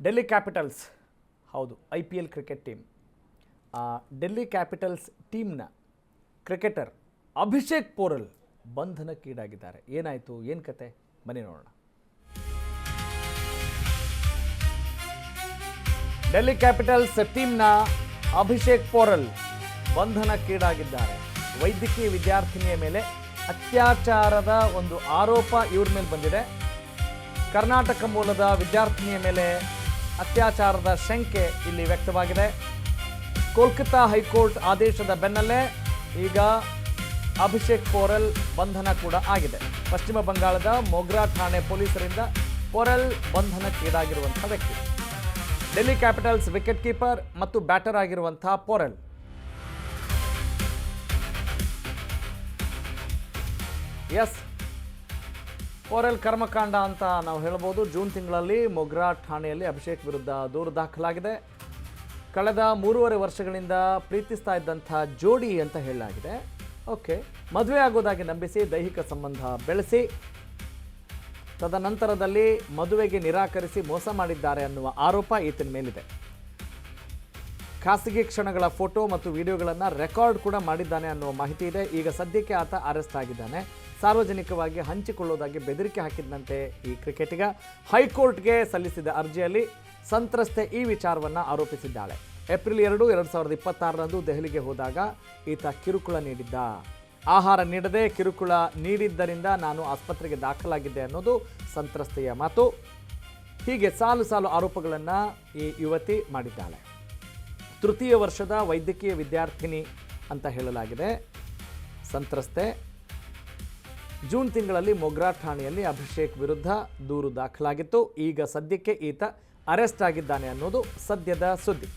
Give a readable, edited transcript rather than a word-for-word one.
Delhi Capitals ಹೌದು IPL cricket team Delhi Capitals ಟೀಮ್ನ cricketer Abhishek Porel ಬಂಧನಕ್ಕೀಡಾಗಿದ್ದಾರೆ. ಏನಾಯಿತು, ಏನು ಕತೆ, ಬನ್ನಿ ನೋಡೋಣ. ಡೆಲ್ಲಿ ಕ್ಯಾಪಿಟಲ್ಸ್ ಟೀಮ್ನ ಅಭಿಷೇಕ್ ಪೋರಲ್ ಬಂಧನಕ್ಕೀಡಾಗಿದ್ದಾರೆ. ವೈದ್ಯಕೀಯ ವಿದ್ಯಾರ್ಥಿನಿಯ ಮೇಲೆ ಅತ್ಯಾಚಾರದ ಒಂದು ಆರೋಪ ಇವ್ರ ಮೇಲೆ ಬಂದಿದೆ. ಕರ್ನಾಟಕ ಮೂಲದ ವಿದ್ಯಾರ್ಥಿನಿಯ ಮೇಲೆ ಅತ್ಯಾಚಾರದ ಶಂಕೆ ಇಲ್ಲಿ ವ್ಯಕ್ತವಾಗಿದೆ. ಕೋಲ್ಕತ್ತಾ ಹೈಕೋರ್ಟ್ ಆದೇಶದ ಬೆನ್ನಲ್ಲೇ ಈಗ ಅಭಿಷೇಕ್ ಪೋರಲ್ ಬಂಧನ ಕೂಡ ಆಗಿದೆ. ಪಶ್ಚಿಮ ಬಂಗಾಳದ ಮೊಗ್ರಾ ಠಾಣೆ ಪೊಲೀಸರಿಂದ ಪೋರಲ್ ಬಂಧನಕ್ಕೀಡಾಗಿರುವಂಥ ವ್ಯಕ್ತಿ. ಡೆಲ್ಲಿ ಕ್ಯಾಪಿಟಲ್ಸ್ ವಿಕೆಟ್ ಕೀಪರ್ ಮತ್ತು ಬ್ಯಾಟರ್ ಆಗಿರುವಂತಹ ಪೋರಲ್. ಎಸ್, ಪೋರಲ್ ಕರ್ಮಕಾಂಡ ಅಂತ ನಾವು ಹೇಳ್ಬೋದು. ಜೂನ್ ತಿಂಗಳಲ್ಲಿ ಮೊಗ್ರಾ ಠಾಣೆಯಲ್ಲಿ ಅಭಿಷೇಕ್ ವಿರುದ್ಧ ದೂರು ದಾಖಲಾಗಿದೆ. ಕಳೆದ 3.5 ವರ್ಷಗಳಿಂದ ಪ್ರೀತಿಸ್ತಾ ಇದ್ದಂಥ ಜೋಡಿ ಅಂತ ಹೇಳಲಾಗಿದೆ. ಓಕೆ, ಮದುವೆ ಆಗೋದಾಗಿ ನಂಬಿಸಿ ದೈಹಿಕ ಸಂಬಂಧ ಬೆಳೆಸಿ ತದನಂತರದಲ್ಲಿ ಮದುವೆಗೆ ನಿರಾಕರಿಸಿ ಮೋಸ ಮಾಡಿದ್ದಾರೆ ಅನ್ನುವ ಆರೋಪ ಈತನ ಮೇಲಿದೆ. ಖಾಸಗಿ ಕ್ಷಣಗಳ ಫೋಟೋ ಮತ್ತು ವಿಡಿಯೋಗಳನ್ನು ರೆಕಾರ್ಡ್ ಕೂಡ ಮಾಡಿದ್ದಾನೆ ಅನ್ನುವ ಮಾಹಿತಿ ಇದೆ. ಈಗ ಸದ್ಯಕ್ಕೆ ಆತ ಅರೆಸ್ಟ್ ಆಗಿದ್ದಾನೆ. ಸಾರ್ವಜನಿಕವಾಗಿ ಹಂಚಿಕೊಳ್ಳೋದಾಗಿ ಬೆದರಿಕೆ ಹಾಕಿದಂತೆ ಈ ಕ್ರಿಕೆಟಿಗ ಹೈಕೋರ್ಟ್ಗೆ ಸಲ್ಲಿಸಿದ ಅರ್ಜಿಯಲ್ಲಿ ಸಂತ್ರಸ್ತೆ ಈ ವಿಚಾರವನ್ನು ಆರೋಪಿಸಿದ್ದಾಳೆ. ಏಪ್ರಿಲ್ 2, 2026ರಂದು ದೆಹಲಿಗೆ ಹೋದಾಗ ಈತ ಕಿರುಕುಳ ನೀಡಿದ್ದ. ಆಹಾರ ನೀಡದೆ ಕಿರುಕುಳ ನೀಡಿದ್ದರಿಂದ ನಾನು ಆಸ್ಪತ್ರೆಗೆ ದಾಖಲಾಗಿದ್ದೆ ಅನ್ನೋದು ಸಂತ್ರಸ್ತೆಯ ಮಾತು. ಹೀಗೆ ಸಾಲು ಸಾಲು ಆರೋಪಗಳನ್ನು ಈ ಯುವತಿ ಮಾಡಿದ್ದಾಳೆ. ತೃತೀಯ ವರ್ಷದ ವೈದ್ಯಕೀಯ ವಿದ್ಯಾರ್ಥಿನಿ ಅಂತ ಹೇಳಲಾಗಿದೆ ಸಂತ್ರಸ್ತೆ. ಜೂನ್ ತಿಂಗಳಲ್ಲಿ ಮೊಗ್ರಾ ಠಾಣೆಯಲ್ಲಿ ಅಭಿಷೇಕ್ ವಿರುದ್ಧ ದೂರು ದಾಖಲಾಗಿತ್ತು. ಈಗ ಸದ್ಯಕ್ಕೆ ಈತ ಅರೆಸ್ಟ್ ಆಗಿದ್ದಾನೆ ಅನ್ನೋದು ಸದ್ಯದ ಸುದ್ದಿ.